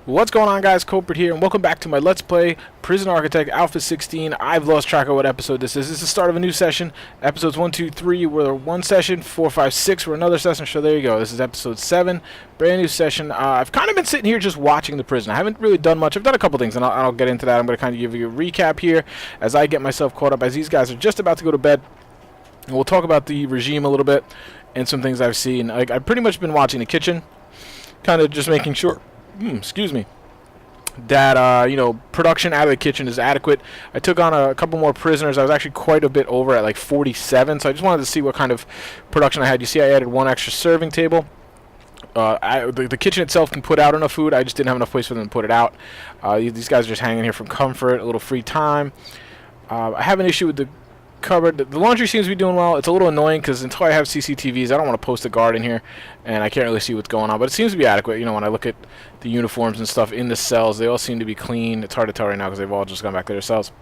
What's going on, guys? Culprit here, and welcome back to my Let's Play Prison Architect Alpha 16. I've lost track of what episode this is. This is the start of a new session. Episodes 1, 2, 3 were one session, 4, 5, 6 were another session, so there you go. This is episode 7, brand new session. I've kind of been sitting here just watching the prison. I haven't really done much. I've done a couple things, and I'll get into that. I'm going to kind of give you a recap here as I get myself caught up, as these guys are just about to go to bed. And we'll talk about the regime a little bit and some things I've seen. I've pretty much been watching the kitchen, kind of just making sure, excuse me, that production out of the kitchen is adequate. I took on a couple more prisoners. I was actually quite a bit over at like 47, so I just wanted to see what kind of production I had. You see I added one extra serving table. The kitchen itself can put out enough food. I just didn't have enough place for them to put it out. These guys are just hanging here from comfort, a little free time. I have an issue with the cupboard. The laundry seems to be doing well. It's a little annoying because until I have CCTVs, I don't want to post a guard in here, and I can't really see what's going on. But it seems to be adequate. You know, when I look at the uniforms and stuff in the cells, they all seem to be clean. It's hard to tell right now because they've all just gone back to their cells.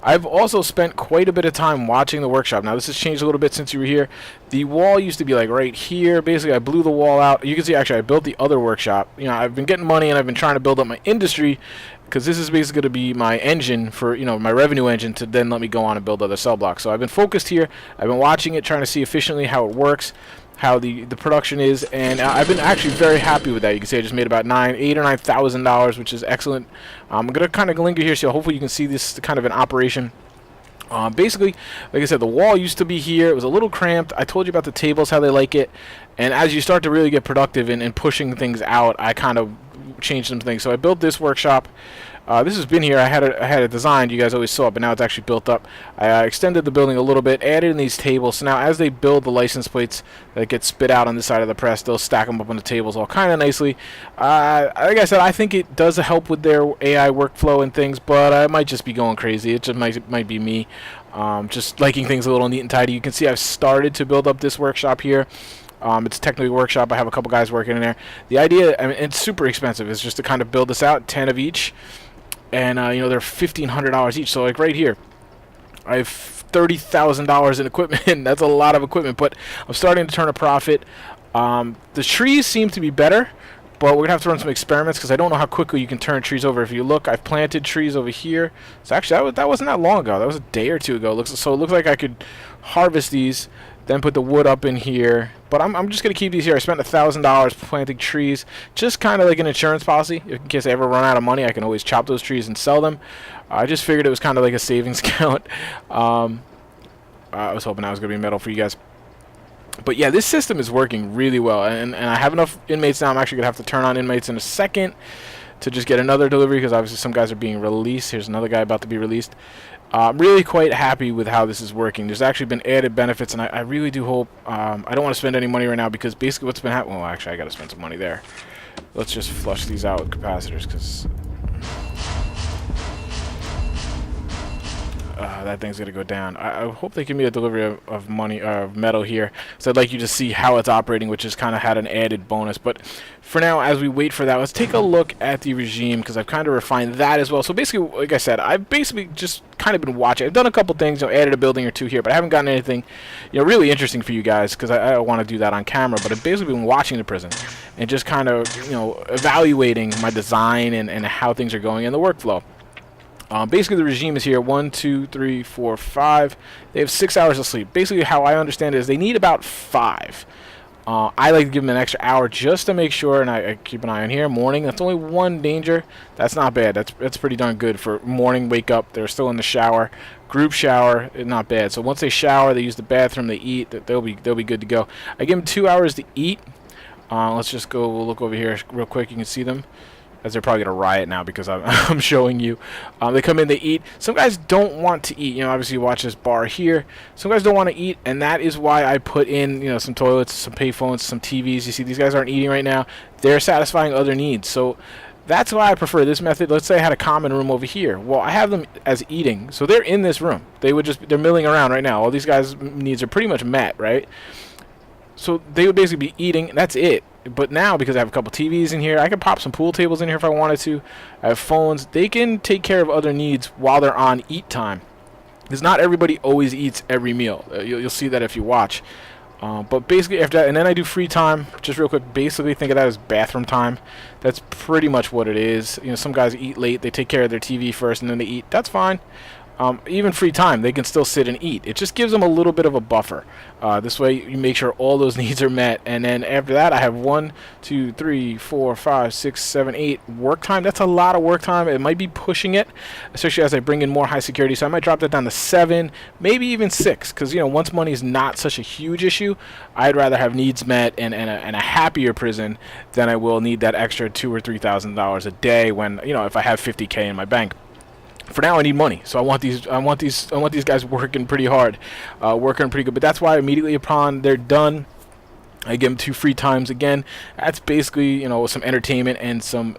I've also spent quite a bit of time watching the workshop. Now, this has changed a little bit since you were here. The wall used to be like right here. Basically, I blew the wall out. You can see, actually, I built the other workshop. You know, I've been getting money, and I've been trying to build up my industry, because this is basically going to be my engine for, my revenue engine to then let me go on and build other cell blocks. So I've been focused here. I've been watching it, trying to see efficiently how it works, how the production is, and I've been actually very happy with that. You can see I just made about $8,000 or $9,000, which is excellent. I'm going to kind of linger here, so hopefully you can see this kind of in operation. Basically, like I said, the wall used to be here. It was a little cramped. I told you about the tables, how they like it. And as you start to really get productive in pushing things out, I kind of changed some things. So I built this workshop. This has been here. I had it designed. You guys always saw it, but now it's actually built up. I extended the building a little bit, added in these tables. So now as they build the license plates that get spit out on this side of the press, they'll stack them up on the tables all kind of nicely. Like I said, I think it does help with their AI workflow and things, but I might just be going crazy. It just might be me just liking things a little neat and tidy. You can see I've started to build up this workshop here. It's technically a workshop. I have a couple guys working in there. The idea, I mean, it's super expensive. It's just to kind of build this out, 10 of each. And, they're $1,500 each. So, like, right here, I have $30,000 in equipment. That's a lot of equipment, but I'm starting to turn a profit. The trees seem to be better, but we're going to have to run some experiments because I don't know how quickly you can turn trees over. If you look, I've planted trees over here. So, actually, that wasn't that long ago. That was a day or two ago. So, it looks like I could harvest these, then put the wood up in here. But I'm just going to keep these here. I spent $1,000 planting trees, just kind of like an insurance policy. In case I ever run out of money, I can always chop those trees and sell them. I just figured it was kind of like a savings account. I was hoping that was going to be metal for you guys. But yeah, this system is working really well. And I have enough inmates now. I'm actually going to have to turn on inmates in a second to just get another delivery, because obviously some guys are being released. Here's another guy about to be released. I'm really quite happy with how this is working. There's actually been added benefits, and I really do hope... I don't want to spend any money right now, because basically what's been happening... Well, actually, I got to spend some money there. Let's just flush these out with capacitors, because... that thing's going to go down. I hope they give me a delivery of money, metal here. So I'd like you to see how it's operating, which has kind of had an added bonus. But for now, as we wait for that, let's take a look at the regime, because I've kind of refined that as well. So basically, like I said, I've basically just kind of been watching. I've done a couple things, added a building or two here, but I haven't gotten anything, really interesting for you guys, because I don't want to do that on camera. But I've basically been watching the prison and just kind of, evaluating my design and how things are going in the workflow. Basically, the regime is here. 1, 2, 3, 4, 5. They have 6 hours of sleep. Basically, how I understand it is they need about 5. I like to give them an extra hour just to make sure, and I keep an eye on here. Morning, that's only one danger. That's not bad. That's pretty darn good for morning. Wake up, they're still in the shower. Group shower, not bad. So once they shower, they use the bathroom, they eat. They'll be good to go. I give them 2 hours to eat. Let's just go look over here real quick. You can see them, as they're probably going to riot now because I'm showing you. They come in, they eat. Some guys don't want to eat. Obviously you watch this bar here. Some guys don't want to eat, and that is why I put in, some toilets, some payphones, some TVs. You see these guys aren't eating right now. They're satisfying other needs. So that's why I prefer this method. Let's say I had a common room over here. Well, I have them as eating. So they're in this room. They're milling around right now. All these guys' needs are pretty much met, right? So they would basically be eating, and that's it. But now, because I have a couple TVs in here, I can pop some pool tables in here if I wanted to. I have phones. They can take care of other needs while they're on eat time. Because not everybody always eats every meal. You'll see that if you watch. But basically after that, and then I do free time, just real quick, basically think of that as bathroom time. That's pretty much what it is. You know, some guys eat late, they take care of their TV first and then they eat. That's fine. Even free time, they can still sit and eat. It just gives them a little bit of a buffer. This way you make sure all those needs are met. And then after that, I have 1, 2, 3, 4, 5, 6, 7, 8 work time. That's a lot of work time. It might be pushing it, especially as I bring in more high security. So I might drop that down to 7, maybe even 6. Because, you know, once money is not such a huge issue, I'd rather have needs met and a happier prison than I will need that extra $2,000 or $3,000 a day when, you know, if I have 50K in my bank. For now, I need money, so I want these guys working pretty hard, working pretty good. But that's why immediately upon they're done, I give them 2 free times again. That's basically, you know, some entertainment and some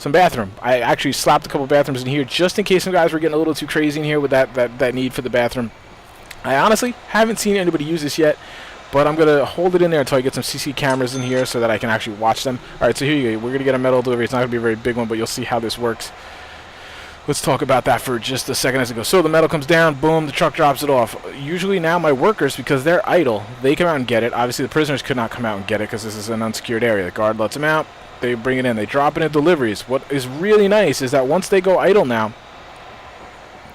bathroom. I actually slapped a couple bathrooms in here just in case some guys were getting a little too crazy in here with that need for the bathroom. I honestly haven't seen anybody use this yet, but I'm gonna hold it in there until I get some CC cameras in here so that I can actually watch them. All right, so here you go. We're gonna get a metal delivery. It's not gonna be a very big one, but you'll see how this works. Let's talk about that for just a second as it goes. So the metal comes down, boom, the truck drops it off. Usually now my workers, because they're idle, they come out and get it. Obviously the prisoners could not come out and get it because this is an unsecured area. The guard lets them out, they bring it in, they drop it in deliveries. What is really nice is that once they go idle now,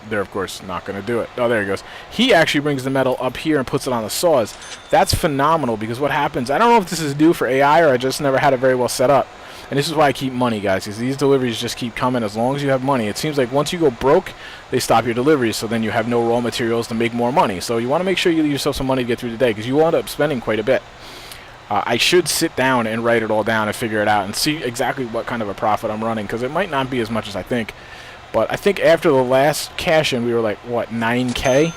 they're of course not going to do it. Oh, there he goes. He actually brings the metal up here and puts it on the saws. That's phenomenal because what happens, I don't know if this is new for AI or I just never had it very well set up. And this is why I keep money, guys, because these deliveries just keep coming as long as you have money. It seems like once you go broke, they stop your deliveries, so then you have no raw materials to make more money. So you want to make sure you leave yourself some money to get through the day, because you will end up spending quite a bit. I should sit down and write it all down and figure it out and see exactly what kind of a profit I'm running, because it might not be as much as I think. But I think after the last cash-in, we were like, what, 9K?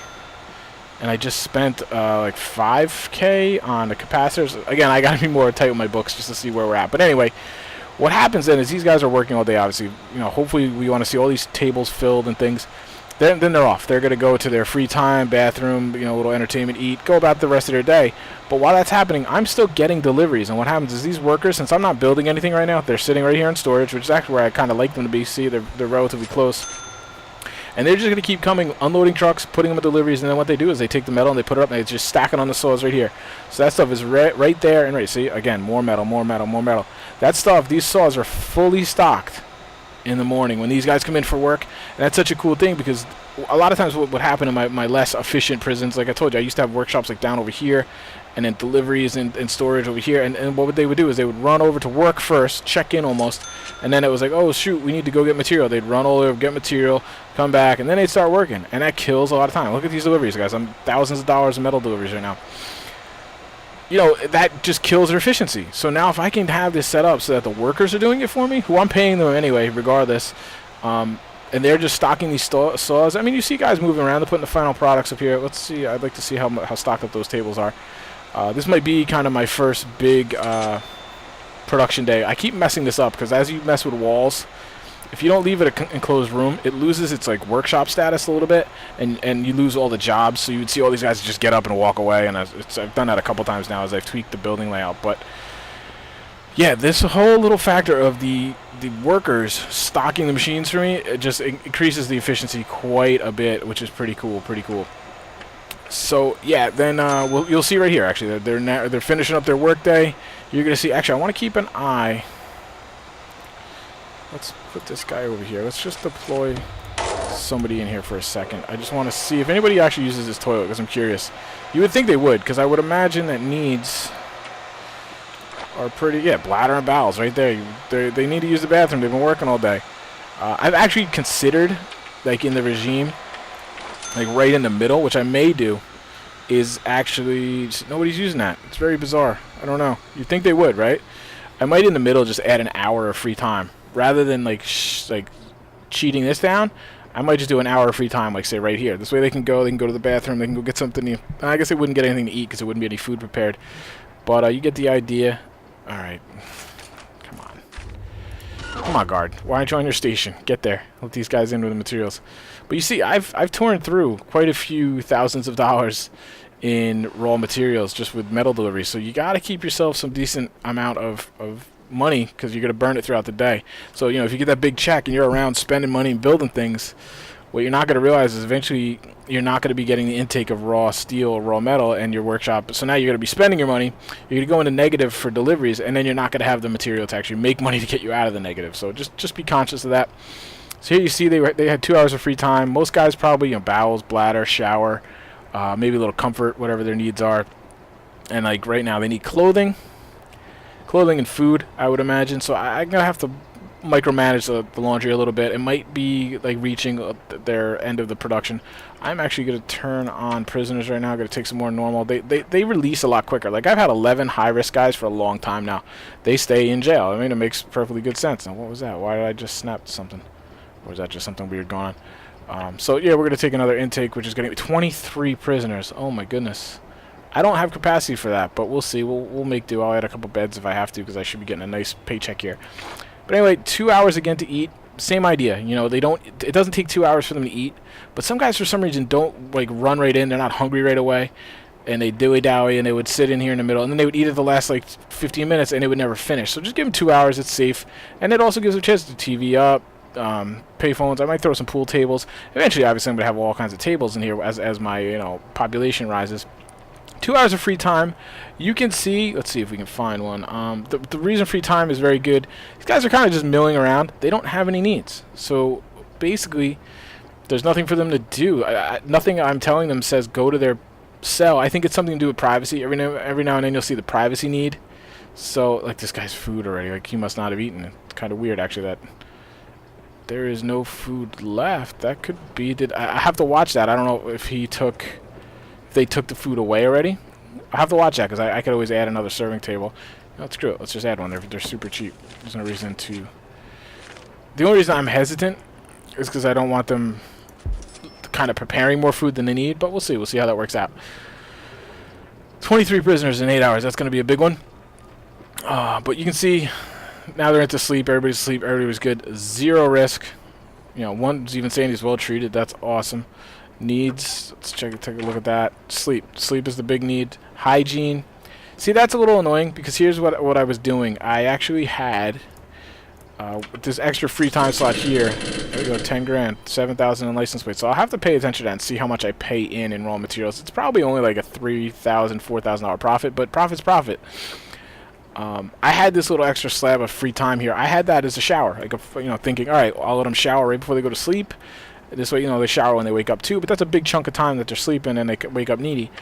And I just spent like 5K on the capacitors. Again, I got to be more tight with my books just to see where we're at. But anyway, what happens then is these guys are working all day, obviously. You know, hopefully we want to see all these tables filled and things. Then they're off. They're going to go to their free time, bathroom, you know, little entertainment, eat, go about the rest of their day. But while that's happening, I'm still getting deliveries. And what happens is these workers, since I'm not building anything right now, they're sitting right here in storage, which is actually where I kind of like them to be. See, they're relatively close. And they're just going to keep coming, unloading trucks, putting them in deliveries, and then what they do is they take the metal and they put it up and they just stack it on the saws right here. So that stuff is right there and right. See, again, more metal, more metal, more metal. That stuff, these saws are fully stocked in the morning when these guys come in for work. And that's such a cool thing because a lot of times what would happen in my less efficient prisons, like I told you, I used to have workshops like down over here and then deliveries and storage over here. And what they would do is they would run over to work first, check in almost, and then it was like, oh, shoot, we need to go get material. They'd run all over, get material, come back, and then they'd start working. And that kills a lot of time. Look at these deliveries, guys. I'm thousands of dollars in metal deliveries right now. You know, that just kills their efficiency. So now if I can have this set up so that the workers are doing it for me, who I'm paying them anyway, regardless, and they're just stocking these saws. I mean, you see guys moving around. They're putting the final products up here. Let's see. I'd like to see how stocked up those tables are. This might be kind of my first big production day. I keep messing this up because as you mess with walls, if you don't leave it an enclosed room, it loses its like workshop status a little bit, and you lose all the jobs. So you would see all these guys just get up and walk away, and I've done that a couple times now as I've tweaked the building layout. But yeah, this whole little factor of the workers stocking the machines for me, it just increases the efficiency quite a bit, which is pretty cool. So yeah, then you'll see right here. Actually, they're finishing up their workday. You're gonna see. Actually, I want to keep an eye. Let's put this guy over here. Let's just deploy somebody in here for a second. I just want to see if anybody actually uses this toilet because I'm curious. You would think they would, because I would imagine that needs are pretty. Yeah, bladder and bowels right there. They need to use the bathroom. They've been working all day. I've actually considered, like in the regime, like right in the middle, which I may do, is actually nobody's using that. It's very bizarre. I don't know. You'd think they would, right? I might in the middle just add an hour of free time rather than like cheating this down. I might just do an hour of free time, like say right here. This way they can go to the bathroom, they can go get something. I guess they wouldn't get anything to eat because there wouldn't be any food prepared. But you get the idea. All right, come on, guard. Why aren't you on your station? Get there. Let these guys in with the materials. But you see, I've torn through quite a few thousands of dollars in raw materials just with metal delivery. So you got to keep yourself some decent amount of money because you're going to burn it throughout the day. So, you know, if you get that big check and you're around spending money and building things, What you're not going to realize is eventually you're not going to be getting the intake of raw steel or raw metal in your workshop. So now you're going to be spending your money. You're going to go into negative for deliveries, and then you're not going to have the material to actually make money to get you out of the negative. So just be conscious of that. So here you see they had 2 hours of free time. Most guys probably, bowels, bladder, shower, maybe a little comfort, whatever their needs are. And like right now they need clothing and food, I would imagine. So I'm going to have to micromanage the laundry a little bit. It might be like reaching their end of the production. I'm actually going to turn on prisoners right now. I'm going to take some more normal. They release a lot quicker. Like I've had 11 high-risk guys for a long time now. They stay in jail. I mean, it makes perfectly good sense. Now, what was that? Why did I just snap something? Or was that just something weird going on? So yeah, we're going to take another intake, which is going to be 23 prisoners. Oh my goodness. I don't have capacity for that, but we'll see. We'll make do. I'll add a couple beds if I have to, because I should be getting a nice paycheck here. But anyway, 2 hours again to eat. Same idea. It doesn't take 2 hours for them to eat. But some guys, for some reason, don't like run right in. They're not hungry right away. And they dilly-dally, and they would sit in here in the middle. And then they would eat it the last, like, 15 minutes, and they would never finish. So just give them 2 hours. It's safe. And it also gives them a chance to TV up, pay phones. I might throw some pool tables. Eventually, obviously, I'm going to have all kinds of tables in here as my, population rises. 2 hours of free time. You can see, let's see if we can find one. The reason free time is very good. These guys are kind of just milling around. They don't have any needs. So basically, there's nothing for them to do. Nothing I'm telling them says go to their cell. I think it's something to do with privacy. Every now and then you'll see the privacy need. So, like this guy's food already. Like he must not have eaten. It's kind of weird actually that there is no food left. That could be, I have to watch that. I don't know if they took the food away already. I have to watch that because I could always add another serving table. No, screw it. Let's just add one. They're super cheap. There's no reason to. The only reason I'm hesitant is because I don't want them kind of preparing more food than they need. But we'll see. We'll see how that works out. 23 prisoners in 8 hours. That's going to be a big one. But you can see now they're into sleep. Everybody's asleep. Everybody was good. Zero risk. One's even saying he's well treated. That's awesome. Needs, let's take a look at that. Sleep is the big need. Hygiene, see, that's a little annoying because here's what I was doing. I actually had this extra free time slot here. There we go, 10 grand, 7,000 in license plate. So I'll have to pay attention to that and see how much I pay in raw materials. It's probably only like a $3,000, $4,000 profit, but profit's profit. I had this little extra slab of free time here. I had that as a shower, like thinking, all right, I'll let them shower right before they go to sleep. This way, they shower when they wake up too. But that's a big chunk of time that they're sleeping and they wake up needy.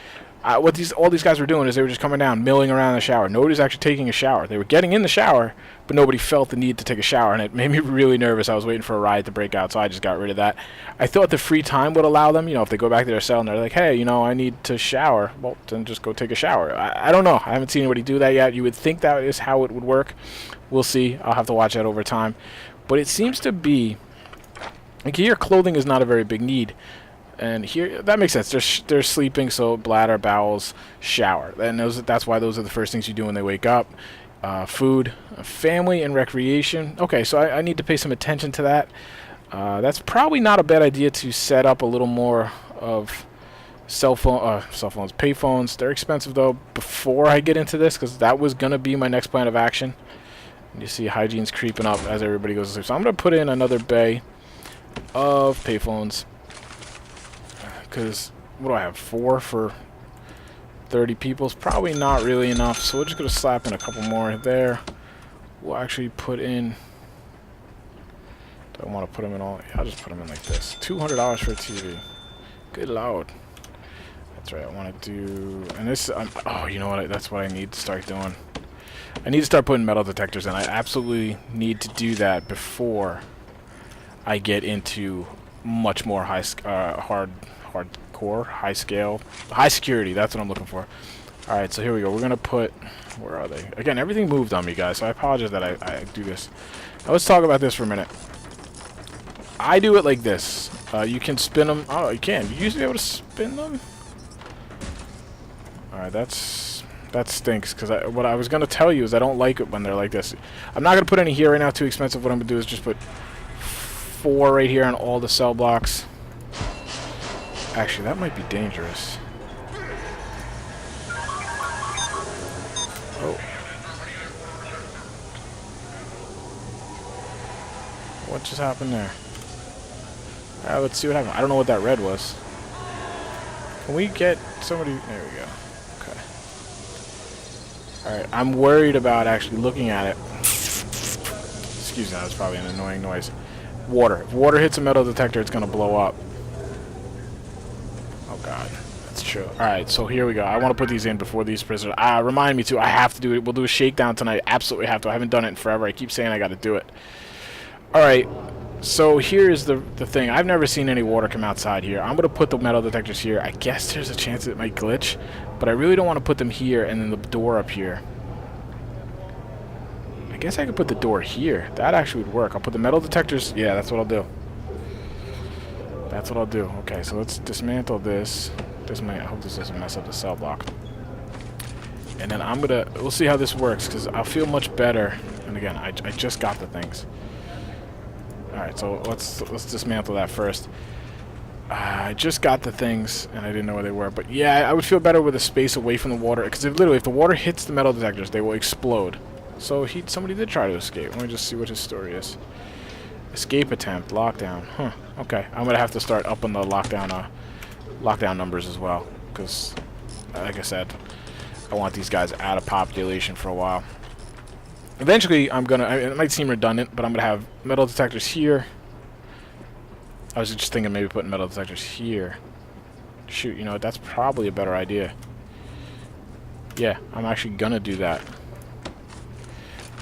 What all these guys were doing is they were just coming down, milling around in the shower. Nobody's actually taking a shower. They were getting in the shower, but nobody felt the need to take a shower, and it made me really nervous. I was waiting for a riot to break out, so I just got rid of that. I thought the free time would allow them, if they go back to their cell and they're like, hey, I need to shower, well, then just go take a shower. I don't know. I haven't seen anybody do that yet. You would think that is how it would work. We'll see. I'll have to watch that over time. But it seems to be, like here, clothing is not a very big need. And here, that makes sense. They're sleeping, so bladder, bowels, shower. And that's why those are the first things you do when they wake up. Food, family, and recreation. Okay, so I need to pay some attention to that. That's probably not a bad idea to set up a little more of cell phones, pay phones. They're expensive, though, before I get into this, because that was going to be my next plan of action. And you see hygiene's creeping up as everybody goes to sleep. So I'm going to put in another bay of payphones, because what do I have, 4 for 30 people is probably not really enough, so we're just going to slap in a couple more there. We'll actually put in, don't want to put them in all, yeah, I'll just put them in like this. $200 for a TV. Good lord. That's right, I want to do, and this, oh, you know what, that's what I need to start doing. I need to start putting metal detectors in. I absolutely need to do that before I get into much more hardcore, high scale, high security. That's what I'm looking for. All right, so here we go. We're gonna put, where are they? Again, everything moved on me, guys. So I apologize that I do this. Now let's talk about this for a minute. I do it like this. You can spin them. Oh, you can. You used to be able to spin them. All right, that stinks, because what I was gonna tell you is I don't like it when they're like this. I'm not gonna put any here right now. Too expensive. What I'm gonna do is just put 4 right here on all the cell blocks. Actually, that might be dangerous. Oh. What just happened there? Let's see what happens. I don't know what that red was. Can we get somebody? There we go. Okay. Alright, I'm worried about actually looking at it. Excuse me, that was probably an annoying noise. Water. If water hits a metal detector, it's going to blow up. Oh, God. That's true. Alright, so here we go. I want to put these in before these prisoners... remind me to. I have to do it. We'll do a shakedown tonight. Absolutely have to. I haven't done it in forever. I keep saying I got to do it. Alright. So here's the thing. I've never seen any water come outside here. I'm going to put the metal detectors here. I guess there's a chance it might glitch, but I really don't want to put them here and then the door up here. I guess I could put the door here. That actually would work. I'll put the metal detectors. Yeah, that's what I'll do. That's what I'll do. Okay, so let's dismantle this. I hope this doesn't mess up the cell block. And then we'll see how this works, because I'll feel much better. And again, I just got the things. Alright, so let's dismantle that first. I just got the things, and I didn't know where they were. But yeah, I would feel better with a space away from the water, because if the water hits the metal detectors, they will explode. So somebody did try to escape. Let me just see what his story is. Escape attempt, lockdown. Huh, okay. I'm going to have to start up on the lockdown numbers as well, because, like I said, I want these guys out of population for a while. Eventually, it might seem redundant, but I'm going to have metal detectors here. I was just thinking maybe putting metal detectors here. Shoot, you know, that's probably a better idea. Yeah, I'm actually going to do that.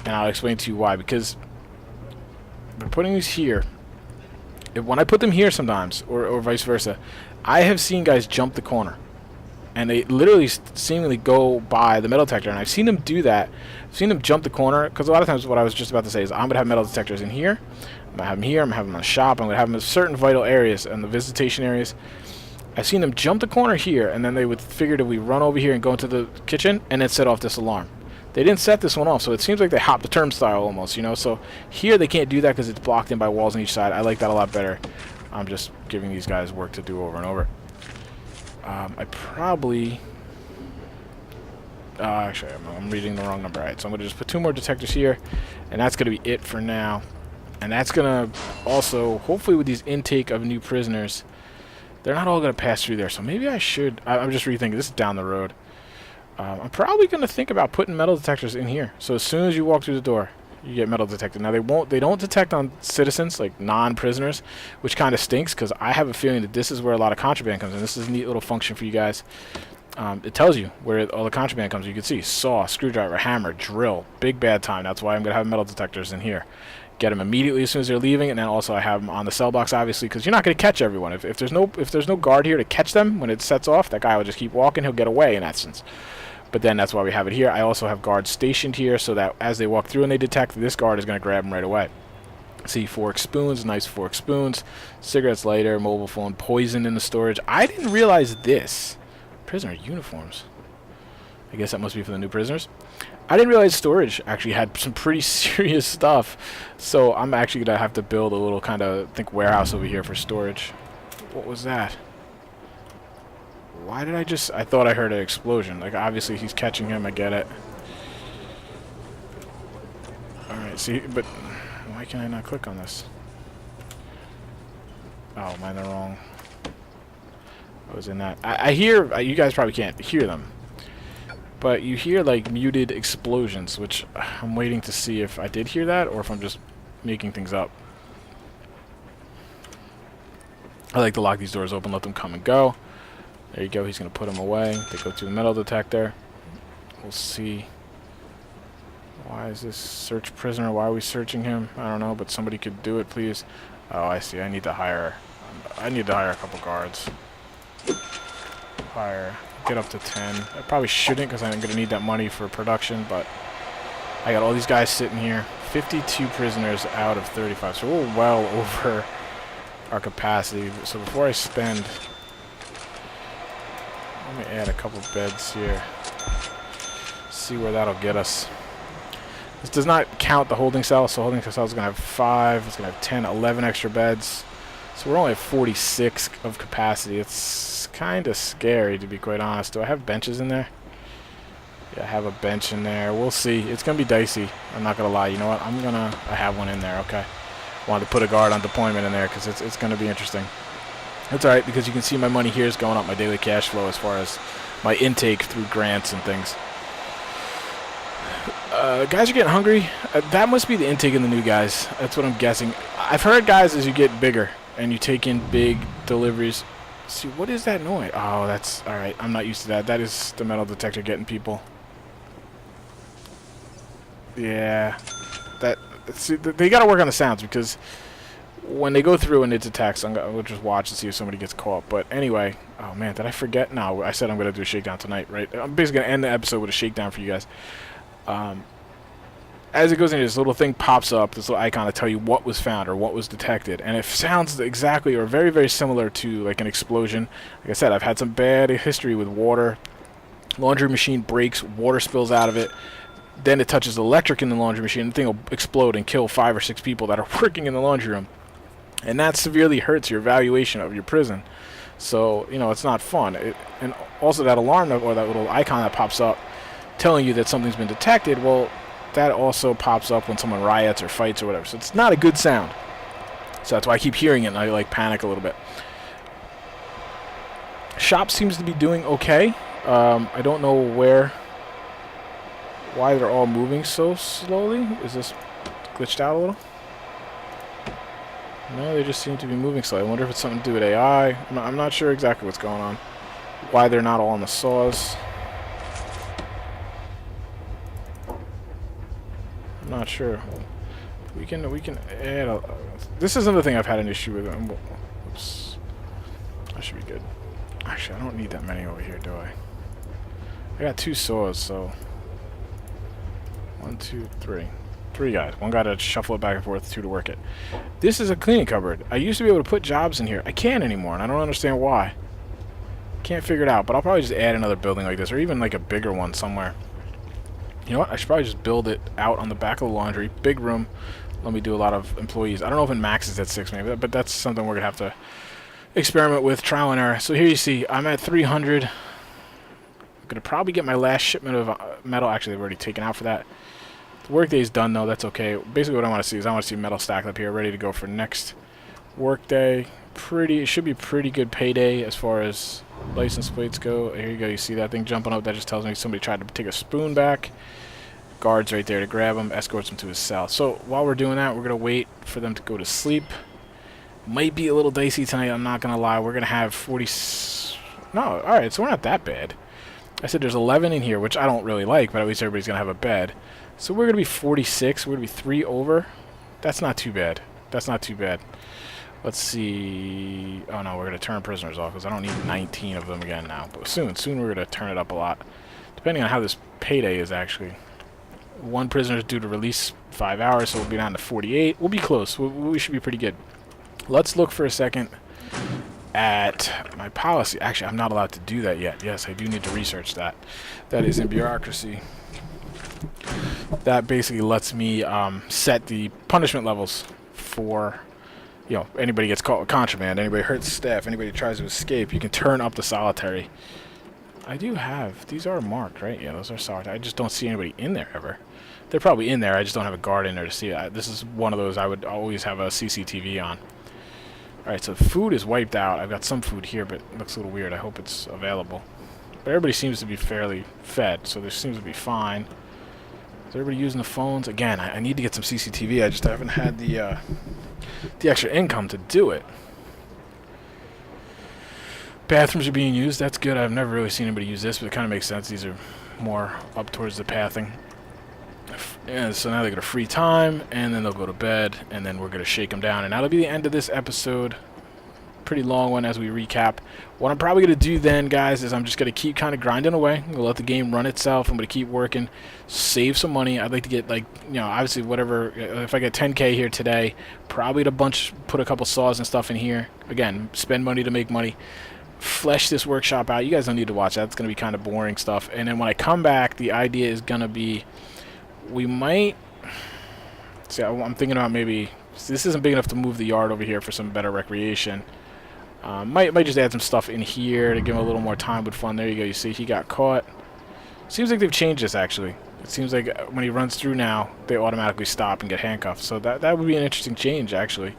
And I'll explain to you why. Because by putting these here, when I put them here sometimes, or vice versa, I have seen guys jump the corner. And they literally seemingly go by the metal detector. And I've seen them do that. I've seen them jump the corner. Because a lot of times what I was just about to say is I'm going to have metal detectors in here. I'm going to have them here. I'm going to have them in the shop. I'm going to have them in certain vital areas and the visitation areas. I've seen them jump the corner here. And then they would figuratively run over here and go into the kitchen. And then set off this alarm. They didn't set this one off. So it seems like they hopped the turnstile almost, you know. So here they can't do that because it's blocked in by walls on each side. I like that a lot better. I'm just giving these guys work to do over and over. I probably... actually, I'm reading the wrong number. Alright, so I'm going to just put 2 more detectors here. And that's going to be it for now. And that's going to also, hopefully with these intake of new prisoners, they're not all going to pass through there. So maybe I should... I'm just rethinking. This is down the road. I'm probably going to think about putting metal detectors in here. So as soon as you walk through the door, you get metal detected. Now they don't detect on citizens, like non-prisoners, which kind of stinks because I have a feeling that this is where a lot of contraband comes in. This is a neat little function for you guys. It tells you where all the contraband comes. You can see saw, screwdriver, hammer, drill, big bad time. That's why I'm going to have metal detectors in here. Get them immediately as soon as they're leaving, and then also I have them on the cell box, obviously, because you're not going to catch everyone. If there's no guard here to catch them when it sets off, that guy will just keep walking. He'll get away in essence. But then that's why we have it here. I also have guards stationed here so that as they walk through and they detect, this guard is going to grab them right away. See, fork spoons, nice fork spoons, cigarettes, lighter, mobile phone, poison in the storage. I didn't realize this. Prisoner uniforms. I guess that must be for the new prisoners. I didn't realize storage actually had some pretty serious stuff. So I'm actually going to have to build a little kind of, warehouse over here for storage. What was that? Why did I thought I heard an explosion. Like, obviously he's catching him, I get it. Alright, see, but why can I not click on this? Oh, am I in the wrong? I was in that. I hear, you guys probably can't hear them. But you hear, like, muted explosions, which I'm waiting to see if I did hear that or if I'm just making things up. I like to lock these doors open, let them come and go. There you go, he's going to put them away. They go to the metal detector. We'll see. Why is this search prisoner? Why are we searching him? I don't know, but somebody could do it, please. Oh, I see. I need to hire a couple guards. Get up to 10. I probably shouldn't because I'm going to need that money for production, but I got all these guys sitting here. 52 prisoners out of 35, so we're well over our capacity. So before I spend... Let me add a couple beds here. See where that'll get us. This does not count the holding cell, so holding cell is going to have 5. It's going to have 10, 11 extra beds. So we're only at 46 of capacity. It's kind of scary, to be quite honest. Do I have benches in there? Yeah, I have a bench in there. We'll see. It's going to be dicey. I'm not going to lie. You know what? I have one in there, okay. wanted to put a guard on deployment in there because it's going to be interesting. That's alright, because you can see my money here is going up, my daily cash flow as far as my intake through grants and things. Guys are getting hungry. That must be the intake in the new guys. That's what I'm guessing. I've heard, guys, as you get bigger and you take in big deliveries. See, what is that noise? Oh, that's alright. I'm not used to that. That is the metal detector getting people. Yeah. See, they got to work on the sounds, because when they go through and it detects, we'll just watch and see if somebody gets caught. But anyway, oh man, did I forget? No, I said I'm going to do a shakedown tonight, right? I'm basically going to end the episode with a shakedown for you guys. As it goes in, this little thing pops up, this little icon to tell you what was found or what was detected. And it sounds exactly or very, very similar to like an explosion. Like I said, I've had some bad history with water. Laundry machine breaks, water spills out of it. Then it touches electric in the laundry machine. The thing will explode and kill 5 or 6 people that are working in the laundry room. And that severely hurts your valuation of your prison. So, you know, it's not fun. And also that alarm, or that little icon that pops up telling you that something's been detected, well, that also pops up when someone riots or fights or whatever. So it's not a good sound. So that's why I keep hearing it and I like panic a little bit. Shop seems to be doing okay. I don't know why they're all moving so slowly. Is this glitched out a little? No, they just seem to be moving slowly. I wonder if it's something to do with AI. I'm not sure exactly what's going on. Why they're not all on the saws. I'm not sure. We can add a... This is another thing I've had an issue with. Oops. That should be good. Actually, I don't need that many over here, do I? I got 2 saws, so... 1, 2, 3. 3 guys. 1 guy to shuffle it back and forth, 2 to work it. This is a cleaning cupboard. I used to be able to put jobs in here. I can't anymore, and I don't understand why. Can't figure it out, but I'll probably just add another building like this, or even like a bigger one somewhere. You know what? I should probably just build it out on the back of the laundry. Big room. Let me do a lot of employees. I don't know if it maxes at 6 maybe, but that's something we're going to have to experiment with, trial and error. So here you see, I'm at 300. I'm going to probably get my last shipment of metal. Actually, they've already taken out for that. The workday's done, though. That's okay. Basically, what I want to see is I want to see metal stacked up here, ready to go for next workday. It should be pretty good payday as far as license plates go. Here you go. You see that thing jumping up? That just tells me somebody tried to take a spoon back. Guards right there to grab him, escorts him to his cell. So while we're doing that, we're going to wait for them to go to sleep. Might be a little dicey tonight, I'm not going to lie. We're going to have 40... No, alright, so we're not that bad. I said there's 11 in here, which I don't really like, but at least everybody's going to have a bed. So we're going to be 46. We're going to be 3 over. That's not too bad. That's not too bad. Let's see... Oh no, we're going to turn prisoners off, because I don't need 19 of them again now. But soon we're going to turn it up a lot. Depending on how this payday is, actually. 1 prisoner is due to release 5 hours, so we'll be down to 48. We'll be close. We should be pretty good. Let's look for a second at my policy. Actually, I'm not allowed to do that yet. Yes, I do need to research that. That is in bureaucracy. That basically lets me set the punishment levels for, you know, anybody gets caught with contraband, anybody hurts staff, anybody tries to escape. You can turn up the solitary. I do have... These are marked, right? Yeah, those are solitary. I just don't see anybody in there ever. They're probably in there. I just don't have a guard in there to see it. This is one of those I would always have a CCTV on. Alright, so food is wiped out. I've got some food here, but it looks a little weird. I hope it's available. But everybody seems to be fairly fed, so this seems to be fine. Is everybody using the phones? Again, I need to get some CCTV. I just haven't had the extra income to do it. Bathrooms are being used. That's good. I've never really seen anybody use this, but it kind of makes sense. These are more up towards the pathing. And so now they go to free time, and then they'll go to bed, and then we're going to shake them down. And that'll be the end of this episode. Pretty long one as we recap. What I'm probably going to do then, guys, is I'm just going to keep kind of grinding away. I'm going to let the game run itself. I'm going to keep working, save some money. I'd like to get, like, you know, obviously whatever. If I get 10K here today, probably put a couple saws and stuff in here. Again, spend money to make money. Flesh this workshop out. You guys don't need to watch that. It's going to be kind of boring stuff. And then when I come back, the idea is going to be, we might... See, I'm thinking about maybe... This isn't big enough to move the yard over here for some better recreation. Might just add some stuff in here to give him a little more time with fun. There you go. You see, he got caught. Seems like they've changed this, actually. It seems like when he runs through now, they automatically stop and get handcuffed. So that would be an interesting change, actually.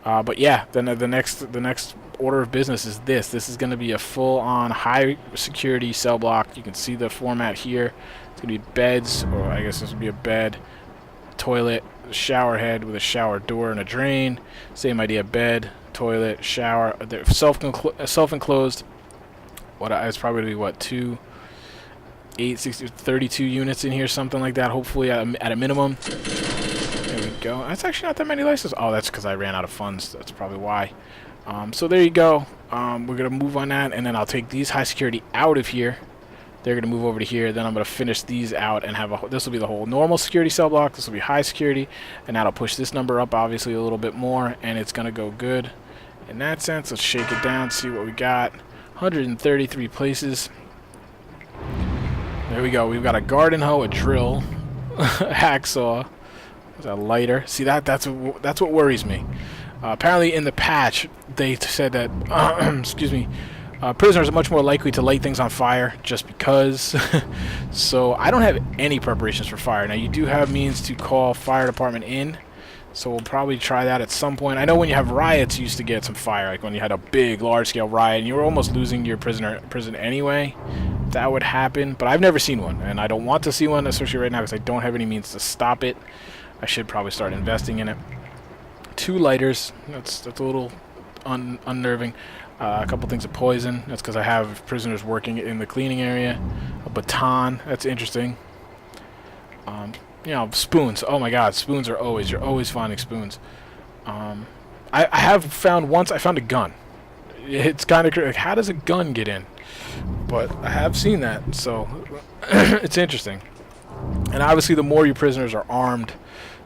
But yeah, then the next order of business is this. This is going to be a full-on high-security cell block. You can see the format here. It's going to be beds, or I guess this would be a bed, toilet, shower head with a shower door and a drain. Same idea, bed, toilet, shower. They're self-enclosed. It's probably going to be, what, 32 units in here, something like that, hopefully at a minimum. There we go. That's actually not that many licenses. Oh, that's because I ran out of funds. That's probably why. So there you go. We're going to move on that, and then I'll take these high security out of here. They're going to move over to here. Then I'm going to finish these out and have this will be the whole normal security cell block. This will be high security, and that'll push this number up, obviously, a little bit more, and it's going to go good in that sense. Let's shake it down, see what we got. 133 places. There we go. We've got a garden hoe, a drill, a hacksaw, a lighter. See, that's what worries me. Apparently, in the patch, they said that excuse me, prisoners are much more likely to light things on fire just because. So I don't have any preparations for fire. Now, you do have means to call fire department in, so we'll probably try that at some point. I know when you have riots, you used to get some fire, like when you had a big, large-scale riot, and you were almost losing your prison anyway. That would happen, but I've never seen one, and I don't want to see one, especially right now, because I don't have any means to stop it. I should probably start investing in it. 2 lighters. That's a little unnerving. A couple things of poison. That's because I have prisoners working in the cleaning area. A baton. That's interesting. You know, spoons. Oh my God, spoons are always. You're always finding spoons. I have found once. I found a gun. It's kind of like, how does a gun get in? But I have seen that, so it's interesting. And obviously, the more your prisoners are armed,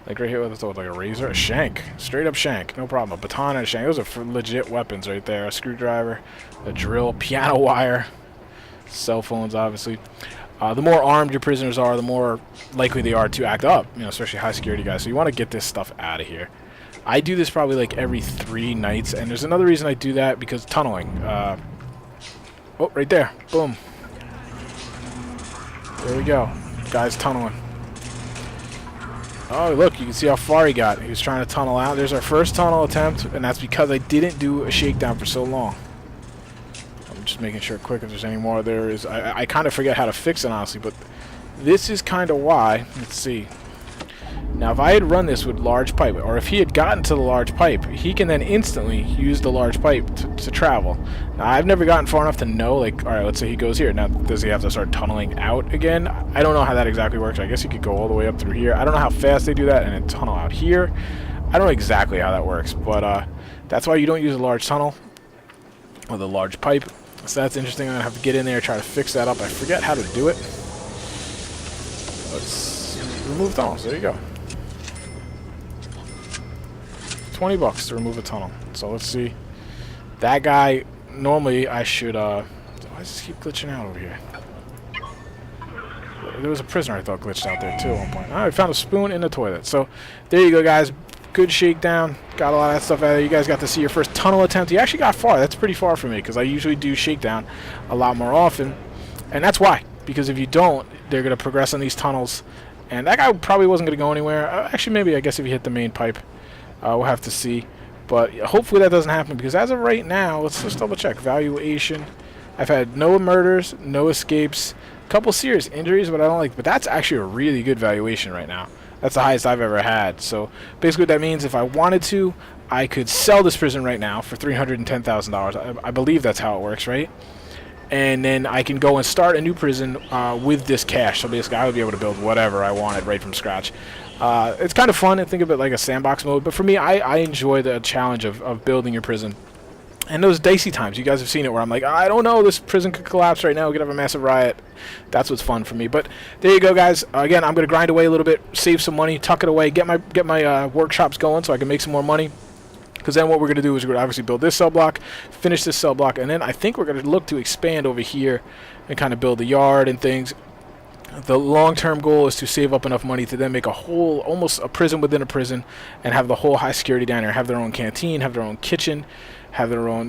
like right here, what's like a razor, a shank, straight up shank, no problem. A baton and a shank. Those are for legit weapons right there. A screwdriver, a drill, piano wire, cell phones, obviously. The more armed your prisoners are, the more likely they are to act up. You know, especially high security guys. So you want to get this stuff out of here. I do this probably like every 3 nights, and there's another reason I do that, because tunneling. Oh, right there. Boom. There we go. Guy's tunneling. Oh, look, you can see how far he got. He was trying to tunnel out. There's our first tunnel attempt, and that's because I didn't do a shakedown for so long. I'm just making sure quick if there's any more. There is. I kind of forget how to fix it, honestly, but this is kind of why. Let's see. Now, if I had run this with large pipe, or if he had gotten to the large pipe, he can then instantly use the large pipe to travel. Now, I've never gotten far enough to know, like, alright, let's say he goes here. Now, does he have to start tunneling out again? I don't know how that exactly works. I guess he could go all the way up through here. I don't know how fast they do that and then tunnel out here. I don't know exactly how that works, but that's why you don't use a large tunnel with a large pipe. So that's interesting. I'm going to have to get in there and try to fix that up. I forget how to do it. Let's remove tunnels. There you go. $20 to remove a tunnel. So let's see. That guy, normally I should, why does this keep glitching out over here? There was a prisoner I thought glitched out there too at one point. Alright, found a spoon in the toilet. So there you go, guys. Good shakedown. Got a lot of that stuff out of there. You guys got to see your first tunnel attempt. You actually got far. That's pretty far for me, because I usually do shakedown a lot more often. And that's why. Because if you don't, they're going to progress on these tunnels. And that guy probably wasn't going to go anywhere. Actually, maybe, I guess if you hit the main pipe. We'll have to see. But hopefully that doesn't happen, because as of right now, let's just double check. Valuation. I've had no murders, no escapes, a couple serious injuries, but I don't like. But that's actually a really good valuation right now. That's the highest I've ever had. So basically what that means, if I wanted to, I could sell this prison right now for $310,000. I believe that's how it works, right? And then I can go and start a new prison with this cash. So basically I would be able to build whatever I wanted right from scratch. It's kind of fun and think of it like a sandbox mode, but for me, I enjoy the challenge of building your prison. And those dicey times, you guys have seen it, where I'm like, I don't know, this prison could collapse right now, we could have a massive riot. That's what's fun for me. But there you go, guys. Again, I'm going to grind away a little bit, save some money, tuck it away, get my workshops going so I can make some more money. Because then what we're going to do is we're going to obviously build this cell block, finish this cell block, and then I think we're going to look to expand over here and kind of build the yard and things. The long-term goal is to save up enough money to then make a whole, almost a prison within a prison, and have the whole high security down there, have their own canteen, have their own kitchen, have their own,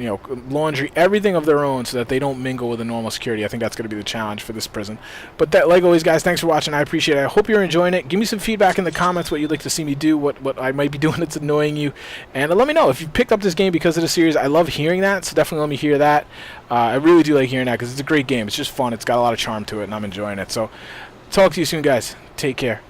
laundry, everything of their own, so that they don't mingle with the normal security. I think that's going to be the challenge for this prison. But that, like always, guys, thanks for watching. I appreciate it. I hope you're enjoying it. Give me some feedback in the comments what you'd like to see me do, what I might be doing that's annoying you, and let me know if you picked up this game because of the series. I love hearing that, so definitely let me hear that. I really do like hearing that because it's a great game. It's just fun. It's got a lot of charm to it, and I'm enjoying it. So talk to you soon, guys. Take care.